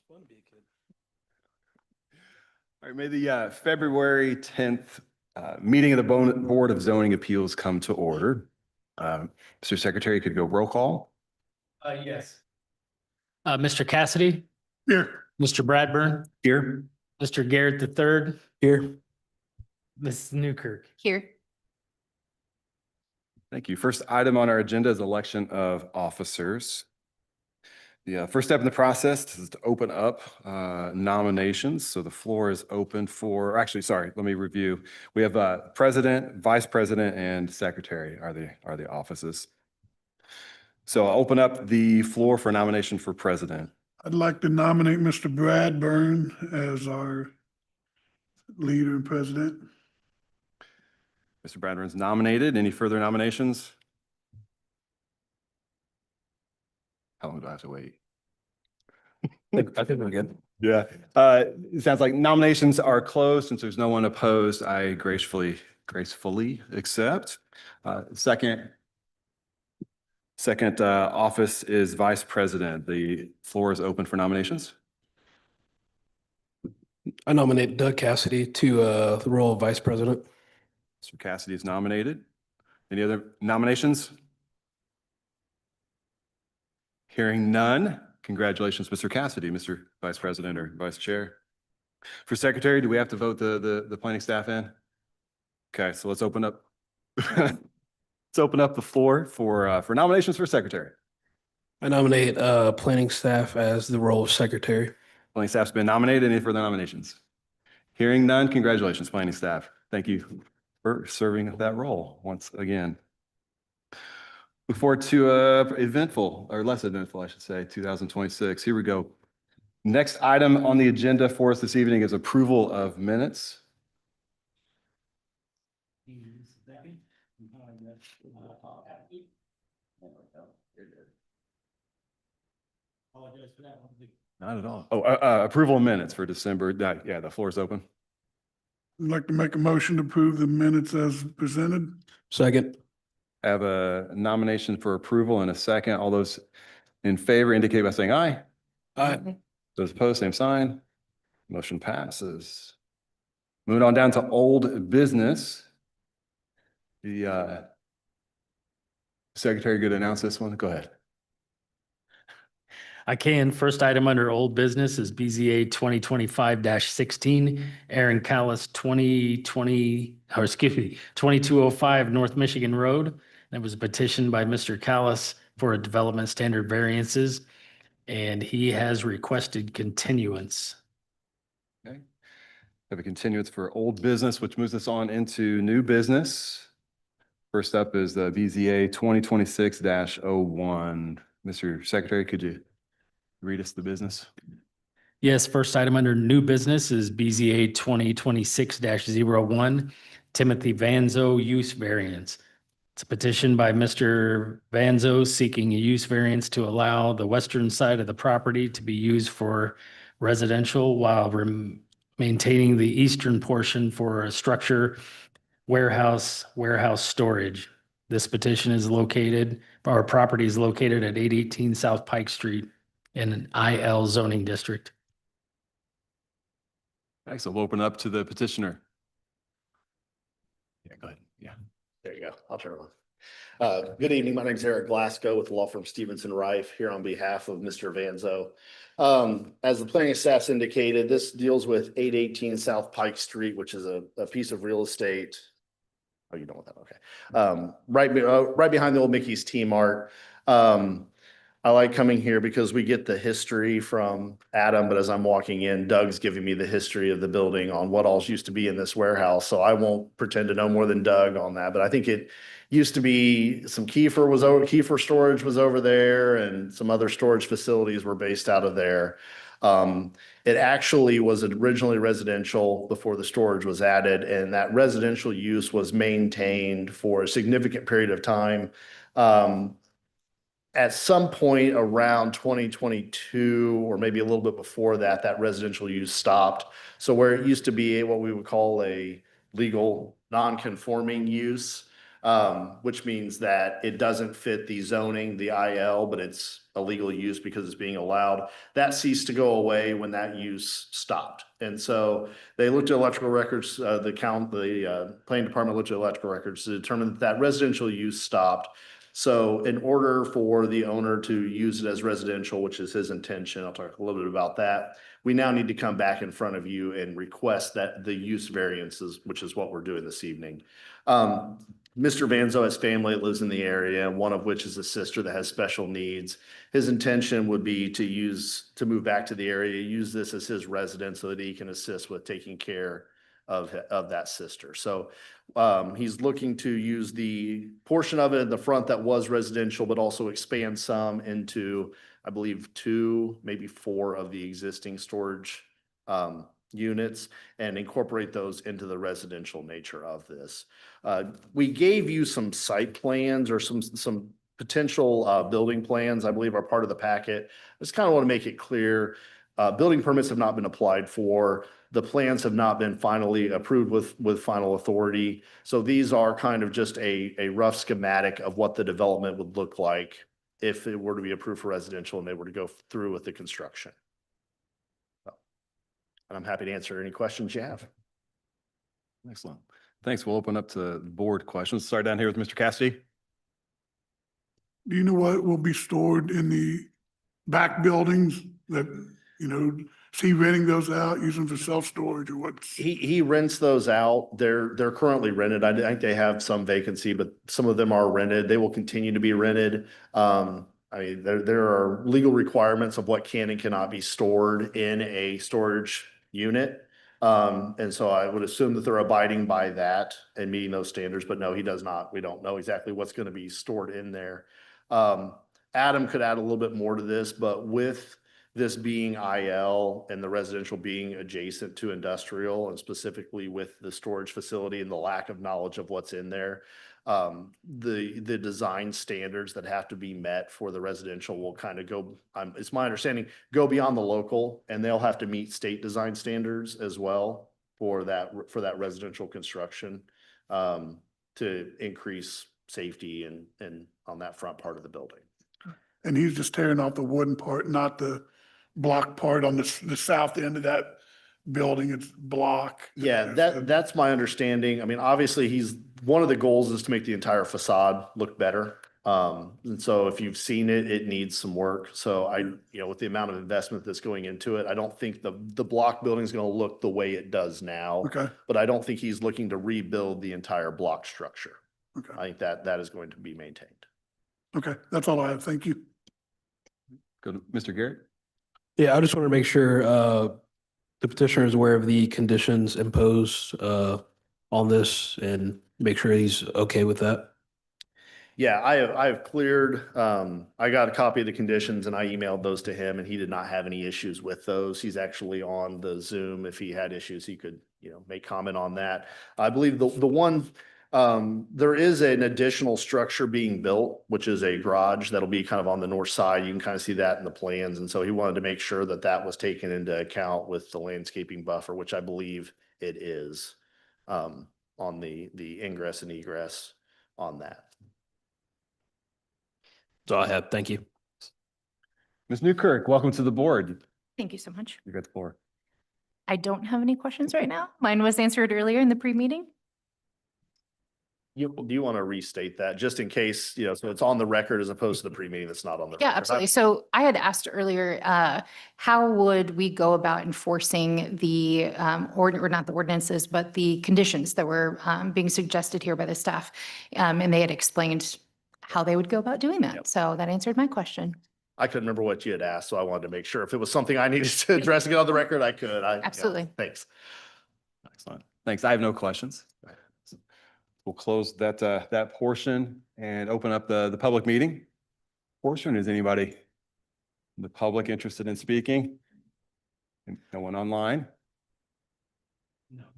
fun to be a kid. All right, may the February 10th meeting of the Board of Zoning Appeals come to order. Mr. Secretary, could go roll call? Yes. Mr. Cassidy, Here. Mr. Bradburn, Here. Mr. Garrett III, Here. Mrs. Newkirk. Here. Thank you. First item on our agenda is election of officers. The first step in the process is to open up nominations. So the floor is open for, actually, sorry, let me review. We have president, vice president, and secretary are the offices. So I'll open up the floor for nomination for president. I'd like to nominate Mr. Bradburn as our leader and president. Mr. Bradburn's nominated. Any further nominations? How long do I have to wait? I think we're good. Yeah. It sounds like nominations are closed. Since there's no one opposed, I gracefully accept. Second office is vice president. The floor is open for nominations. I nominate Doug Cassidy to the role of vice president. Mr. Cassidy is nominated. Any other nominations? Hearing none. Congratulations, Mr. Cassidy, Mr. Vice President or Vice Chair. For Secretary, do we have to vote the planning staff in? Okay, so let's open up. Let's open up the floor for nominations for Secretary. I nominate planning staff as the role of secretary. Planning staff's been nominated. Any further nominations? Hearing none, congratulations, planning staff. Thank you for serving that role once again. Look forward to eventful, or less eventful, I should say, 2026. Here we go. Next item on the agenda for us this evening is approval of minutes. Not at all. Oh, approval of minutes for December. Yeah, the floor is open. I'd like to make a motion to approve the minutes as presented. Second. I have a nomination for approval and a second. All those in favor indicate by saying aye. Aye. Those opposed, same sign. Motion passes. Moving on down to old business. The secretary could announce this one. Go ahead. I can. First item under old business is BZA 2025-16, Aaron Callis 2205 North Michigan Road. That was petitioned by Mr. Callis for a development standard variances, and he has requested continuance. Okay. Have a continuance for old business, which moves us on into new business. First up is the BZA 2026-01. Mr. Secretary, could you read us the business? Yes, first item under new business is BZA 2026-01, Timothy Vanzo use variance. It's a petition by Mr. Vanzo seeking a use variance to allow the western side of the property to be used for residential while maintaining the eastern portion for a structure, warehouse storage. This petition is located, our property is located at 818 South Pike Street in an IL zoning district. Okay, so we'll open up to the petitioner. Yeah, go ahead. Yeah. There you go. I'll turn it on. Good evening. My name is Eric Glasgow with the law firm Stevenson Rife here on behalf of Mr. Vanzo. As the planning staff's indicated, this deals with 818 South Pike Street, which is a piece of real estate. Oh, you don't want that? Okay. Right behind the old Mickey's Tea Mart. I like coming here because we get the history from Adam, but as I'm walking in, Doug's giving me the history of the building on what all used to be in this warehouse. So I won't pretend to know more than Doug on that, but I think it used to be some Kiefer storage was over there and some other storage facilities were based out of there. It actually was originally residential before the storage was added, and that residential use was maintained for a significant period of time. At some point around 2022, or maybe a little bit before that, that residential use stopped. So where it used to be what we would call a legal non-conforming use, which means that it doesn't fit the zoning, the IL, but it's a legal use because it's being allowed. That ceased to go away when that use stopped. And so they looked at electrical records, the planning department looked at electrical records to determine that that residential use stopped. So in order for the owner to use it as residential, which is his intention, I'll talk a little bit about that. We now need to come back in front of you and request that the use variances, which is what we're doing this evening. Mr. Vanzo has family that lives in the area, one of which is a sister that has special needs. His intention would be to move back to the area, use this as his residence so that he can assist with taking care of that sister. So he's looking to use the portion of it in the front that was residential, but also expand some into, I believe, 2, maybe 4 of the existing storage units and incorporate those into the residential nature of this. We gave you some site plans or some potential building plans, I believe, are part of the packet. I just kind of want to make it clear, building permits have not been applied for. The plans have not been finally approved with final authority. So these are kind of just a rough schematic of what the development would look like if it were to be approved for residential and they were to go through with the construction. And I'm happy to answer any questions you have. Excellent. Thanks. We'll open up to board questions. Start down here with Mr. Cassidy. Do you know what will be stored in the back buildings that, is he renting those out, using for self-storage or what's? He rents those out. They're currently rented. I think they have some vacancy, but some of them are rented. They will continue to be rented. I mean, there are legal requirements of what can and cannot be stored in a storage unit. And so I would assume that they're abiding by that and meeting those standards, but no, he does not. We don't know exactly what's going to be stored in there. Adam could add a little bit more to this, but with this being IL and the residential being adjacent to industrial and specifically with the storage facility and the lack of knowledge of what's in there, the design standards that have to be met for the residential will kind of go, it's my understanding, go beyond the local, and they'll have to meet state design standards as well for that residential construction to increase safety and on that front part of the building. And he's just tearing off the wooden part, not the block part on the south end of that building. It's block. Yeah, that's my understanding. I mean, obviously one of the goals is to make the entire facade look better. And so if you've seen it, it needs some work. So with the amount of investment that's going into it, I don't think the block building is going to look the way it does now. Okay. But I don't think he's looking to rebuild the entire block structure. Okay. I think that is going to be maintained. Okay. That's all I have. Thank you. Go to Mr. Garrett. Yeah, I just want to make sure the petitioner is aware of the conditions imposed on this and make sure he's okay with that. Yeah, I have cleared, I got a copy of the conditions and I emailed those to him and he did not have any issues with those. He's actually on the Zoom. If he had issues, he could, make comment on that. I believe the one, there is an additional structure being built, which is a garage that'll be kind of on the north side. You can kind of see that in the plans. And so he wanted to make sure that that was taken into account with the landscaping buffer, which I believe it is, on the ingress and egress on that. That's all I have. Thank you. Ms. Newkirk, welcome to the board. Thank you so much. You got the floor. I don't have any questions right now. Mine was answered earlier in the pre-meeting. Do you want to restate that just in case, so it's on the record as opposed to the pre-meeting that's not on the Yeah, record? absolutely. So I had asked earlier, how would we go about enforcing the, or not the ordinances, but the conditions that were being suggested here by the staff? And they had explained how they would go about doing that. Yep. So that answered my question. I couldn't remember what you had asked, so I wanted to make sure if it was something I needed to address and get on the record, I could. Absolutely. Thanks. Excellent. Thanks. I have no questions. We'll close that portion and open up the public meeting portion. Is anybody in the public interested in speaking? No one online?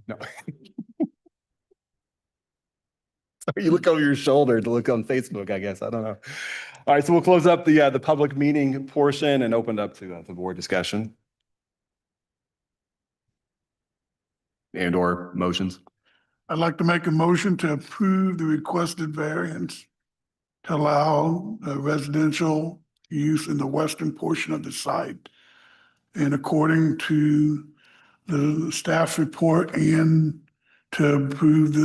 No. You look over your shoulder to look on Facebook, I guess. I don't know. All right, so we'll close up the public meeting portion and open up to the board discussion. And/or motions. I'd like to make a motion to approve the requested variance to allow residential use in the western portion of the site. And according to the staff report and to approve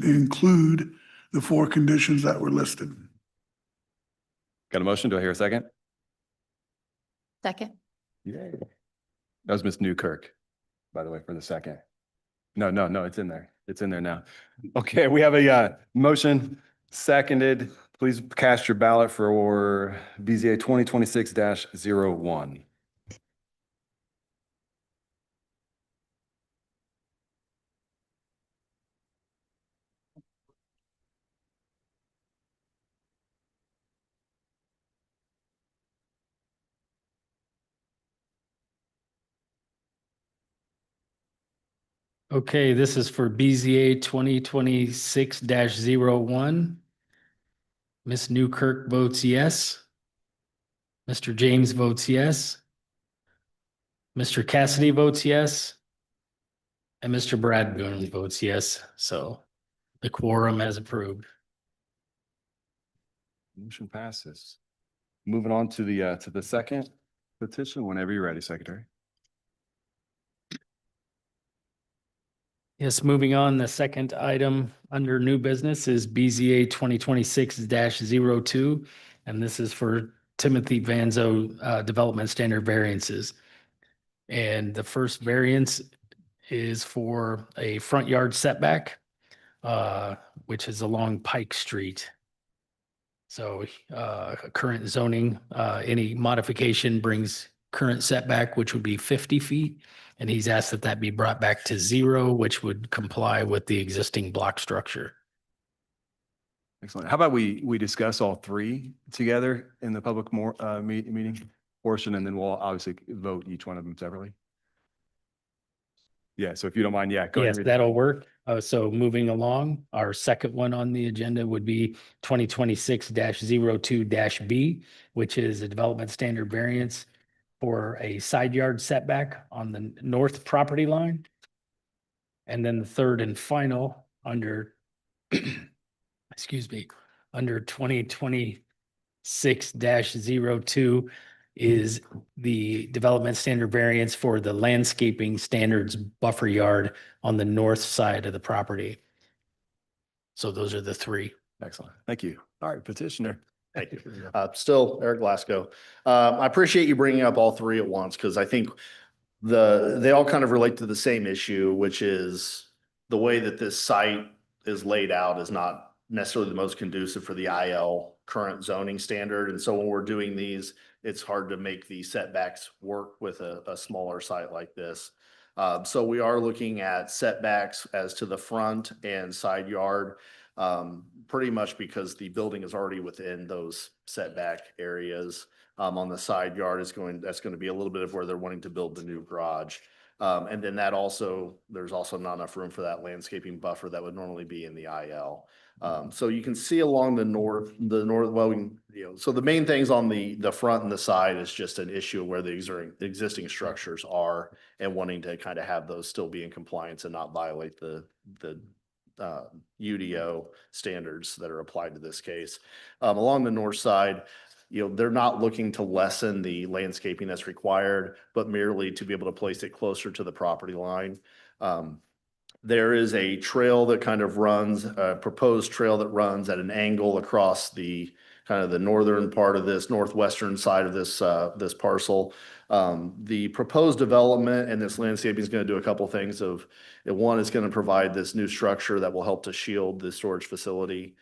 include the 4 conditions that were listed. Got a motion? Do I hear a second? Second. Yeah. That was Ms. Newkirk, by the way, for the second. No, it's in there. It's in there now. Okay, we have a motion seconded. Please cast your ballot for BZA 2026-01. Okay, this is for BZA 2026-01. Ms. Newkirk votes yes. Mr. James votes yes. Mr. Cassidy votes yes. And Mr. Bradburn votes yes. So the quorum has approved. Motion passes. Moving on to the second petition, whenever you're ready, Secretary. Yes, moving on, the second item under new business is BZA 2026-02. And this is for Timothy Vanzo development standard variances. And the first variance is for a front yard setback, which is along Pike Street. So current zoning, any modification brings current setback, which would be 50 feet. And he's asked that that be brought back to 0, which would comply with the existing block structure. Excellent. How about we discuss all 3 together in the public meeting portion, and then we'll obviously vote each one of them separately? Yeah, so if you don't mind, yeah, go ahead. Yes, that'll work. So moving along, our second one on the agenda would be 2026-02-B, which is a development standard variance for a side yard setback on the north property line. And then the third and final under, excuse me, under 2026-02 is the development standard variance for the landscaping standards buffer yard on the north side of the property. So those are the 3. Excellent. Thank you. All right, petitioner. Thank you. Still Eric Glasgow. I appreciate you bringing up all 3 at once, because I think they all kind of relate to the same issue, which is the way that this site is laid out is not necessarily the most conducive for the IL current zoning standard. And so when we're doing these, it's hard to make the setbacks work with a smaller site like this. So we are looking at setbacks as to the front and side yard, pretty much because the building is already within those setback areas. On the side yard that's going to be a little bit of where they're wanting to build the new garage. And then there's also not enough room for that landscaping buffer that would normally be in the IL. So you can see along the north, so the main things on the front and the side is just an issue of where the existing structures are and wanting to kind of have those still be in compliance and not violate the UDO standards that are applied to this case. Along the north side, they're not looking to lessen the landscaping that's required, but merely to be able to place it closer to the property line. There is a trail that kind of runs, a proposed trail that runs at an angle across the kind of the northern part of this, northwestern side of this parcel. The proposed development and this landscaping is going to do a couple things one is going to provide this new structure that will help to shield the storage facility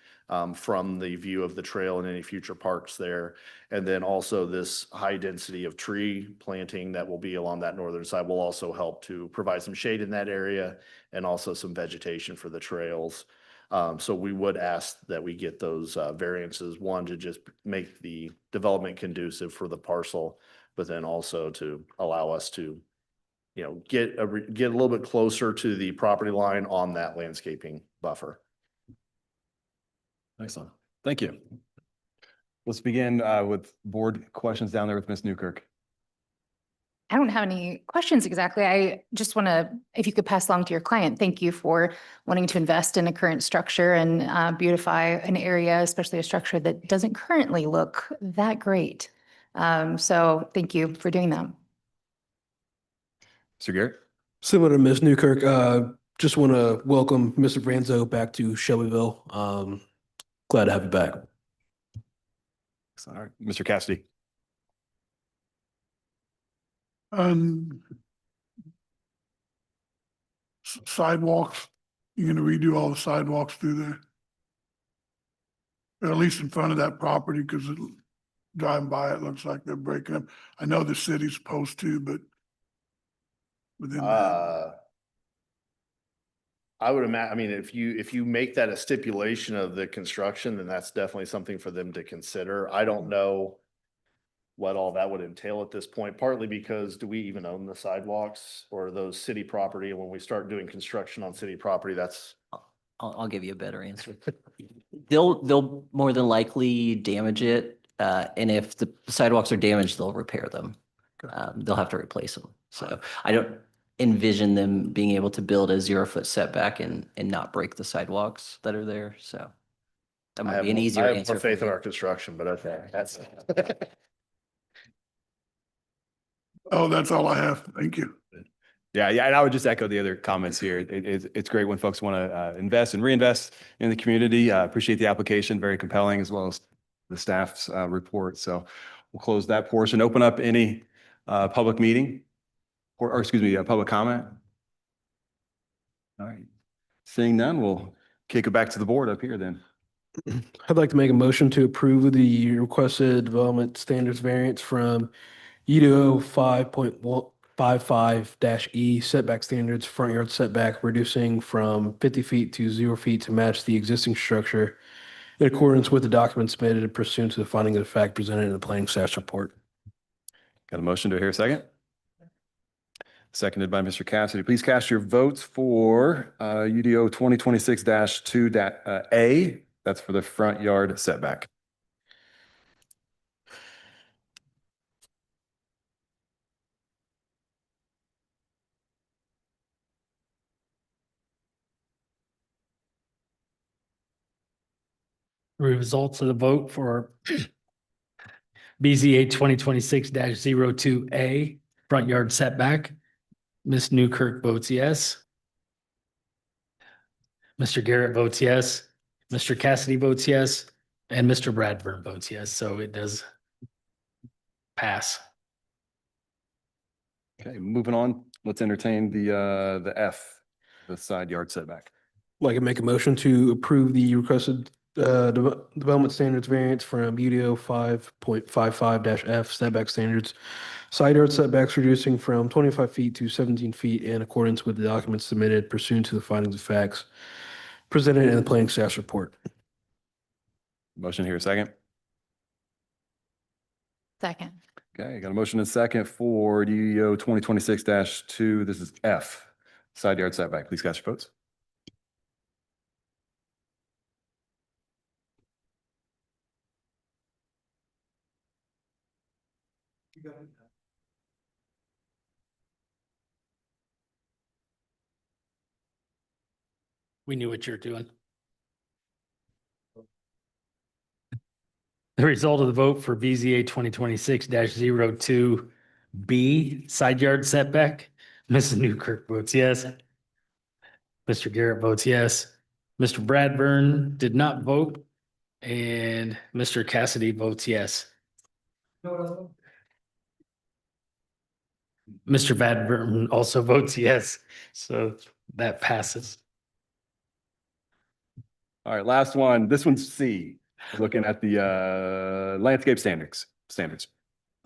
from the view of the trail and any future parks there. And then also this high density of tree planting that will be along that northern side will also help to provide some shade in that area and also some vegetation for the trails. So we would ask that we get those variances, one, to just make the development conducive for the parcel, but then also to allow us to, get a little bit closer to the property line on that landscaping buffer. Excellent. Thank you. Let's begin with board questions down there with Ms. Newkirk. I don't have any questions exactly. I just want to, if you could pass along to your client, thank you for wanting to invest in a current structure and beautify an area, especially a structure that doesn't currently look that great. So thank you for doing that. Mr. Garrett? Similar to Ms. Newkirk, just want to welcome Mr. Vanzo back to Shelbyville. Glad to have you back. All right, Mr. Cassidy? Sidewalks, you're gonna redo all the sidewalks through there? Or at least in front of that property, because driving by, it looks like they're breaking up. I know the city's supposed to, but within that, I would imagine, I mean, if you make that a stipulation of the construction, then that's definitely something for them to consider. I don't know what all that would entail at this point, partly because do we even own the sidewalks or are those city property? And when we start doing construction on city property, that's, I'll give you a better answer. They'll more than likely damage it. And if the sidewalks are damaged, they'll repair them. They'll have to replace them. So I don't envision them being able to build a 0-foot setback and not break the sidewalks that are there. So that I might have be an more- easier I have answer. more for faith in you. our construction, but okay, that's. oh, that's all I have. Thank you. Yeah, and I would just echo the other comments here. It's great when folks want to invest and reinvest in the community. Appreciate the application, very compelling, as well as the staff's report. So we'll close that portion, open up any public meeting or excuse me, public comment. All right, seeing none, we'll kick it back to the board up here then. I'd like to make a motion to approve the requested development standards variance from UDO 5.55-E setback standards, front yard setback reducing from 50 feet to 0 feet to match the existing structure in accordance with the documents submitted pursuant to the finding of fact presented in the planning staff's report. Got a motion to hear a second? Seconded by Mr. Cassidy. Please cast your votes for UDO 2026-2A. That's for the front yard setback. Results of the vote for BZA 2026-02A, front yard setback. Ms. Newkirk votes yes. Mr. Garrett votes yes. Mr. Cassidy votes yes. And Mr. Bradburn votes yes. So it does pass. Okay, moving on. Let's entertain the F, the side yard setback. I'd like to make a motion to approve the requested development standards variance from UDO 5.55-F setback standards, side yard setbacks reducing from 25 feet to 17 feet in accordance with the documents submitted pursuant to the findings of facts presented in the planning staff's report. Motion here a second. Second. Okay, got a motion and a second for UDO 2026-2. This is F, side yard setback. Please cast your votes. We knew what you're doing. The result of the vote for BZA 2026-02B, side yard setback. Mrs. Newkirk votes yes. Mr. Garrett votes yes. Mr. Bradburn did not vote. And Mr. Cassidy votes yes. Mr. Bradburn also votes yes. So that passes. All right, last one. This one's C. Looking at the landscape standards. I'd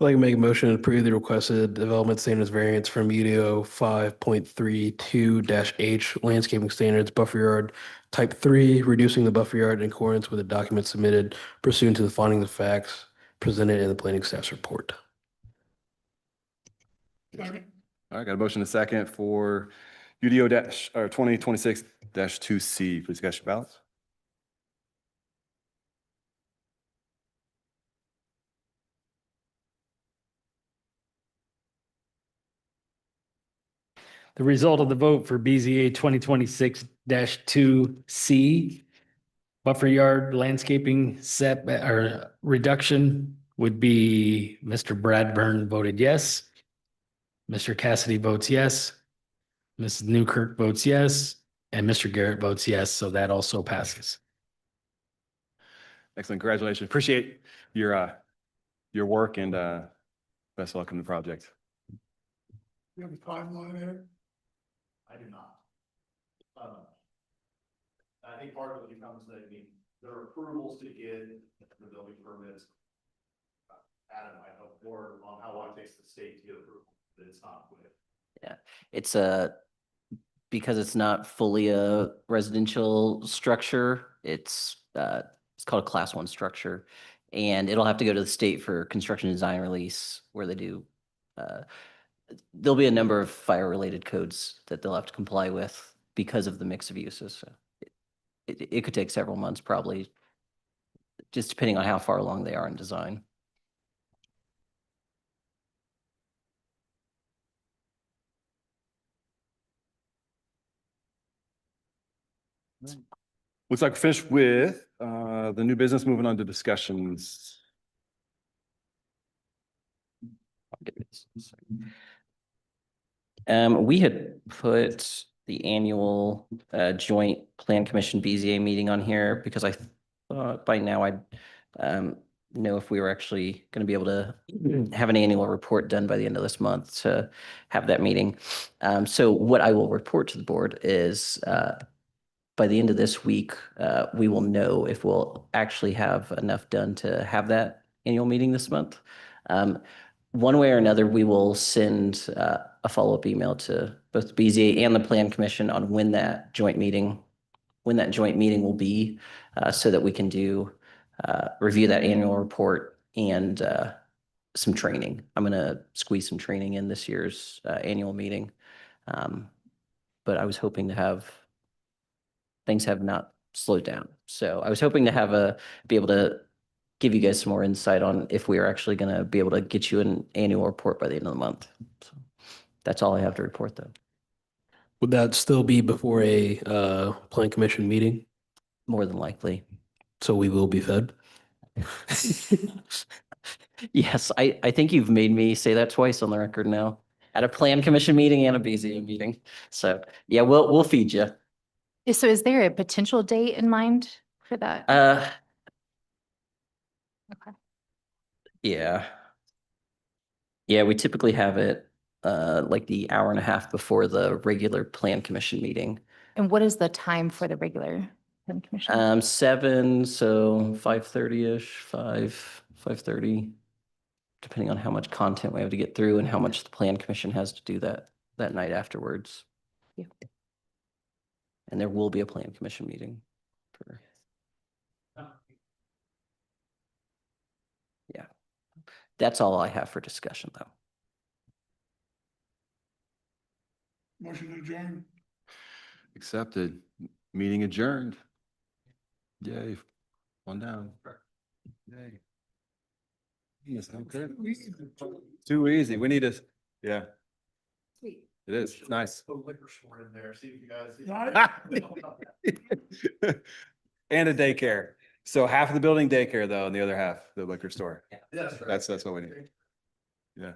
like to make a motion to approve the requested development standards variance from UDO 5.32-H landscaping standards buffer yard type 3, reducing the buffer yard in accordance with the documents submitted pursuant to the findings of facts presented in the planning staff's report. All right, got a motion and a second for UDO 2026-2C. Please cast your ballots. The result of the vote for BZA 2026-2C, buffer yard landscaping setback or reduction would be Mr. Bradburn voted yes. Mr. Cassidy votes yes. Mrs. Newkirk votes yes, and Mr. Garrett votes yes, so that also passes. Excellent. Congratulations. Appreciate your work and best of luck in the project. You have a timeline there? I do not. I think part of it becomes that, I mean, there are approvals to get the building permits. Adam, I know more on how long it takes the state to get approval, that it's not quick. It's because it's not fully a residential structure, it's called a class 1 structure. And it'll have to go to the state for construction design release where they do, there'll be a number of fire related codes that they'll have to comply with because of the mix of uses. So it could take several months probably, just depending on how far along they are in design. Looks like we're finished with the new business, moving on to discussions. We had put the annual joint plan commission BZA meeting on here because I thought by now I'd know if we were actually going to be able to have an annual report done by the end of this month to have that meeting. So what I will report to the board is by the end of this week, we will know if we'll actually have enough done to have that annual meeting this month. One way or another, we will send a follow-up email to both BZA and the Plan Commission on when that joint meeting will be, so that we can review that annual report and some training. I'm going to squeeze some training in this year's annual meeting. But I was hoping to have things have not slowed down. So I was hoping to be able to give you guys some more insight on if we are actually going to be able to get you an annual report by the end of the month. So that's all I have to report though. Would that still be before a plan commission meeting? More than likely. So we will be fed? Yes, I think you've made me say that twice on the record now. At a plan commission meeting and a BZA meeting. So yeah, we'll feed you. So is there a potential date in mind for that? Okay. Yeah. Yeah, we typically have it like the hour and a half before the regular plan commission meeting. And what is the time for the regular plan commission? 7, so 5:30-ish, 5:30, depending on how much content we have to get through and how much the plan commission has to do that night afterwards. Yeah. And there will be a plan commission meeting. Yeah, that's all I have for discussion though. Motion adjourned. Accepted. Meeting adjourned. Yay. One down. Yay. Yes, okay. Too easy. We need to, yeah. Sweet. It is. It's nice. Put a liquor store in there, see if you guys. And a daycare. So half of the building daycare though, and the other half, the liquor store. Yes. That's what we need. Yeah.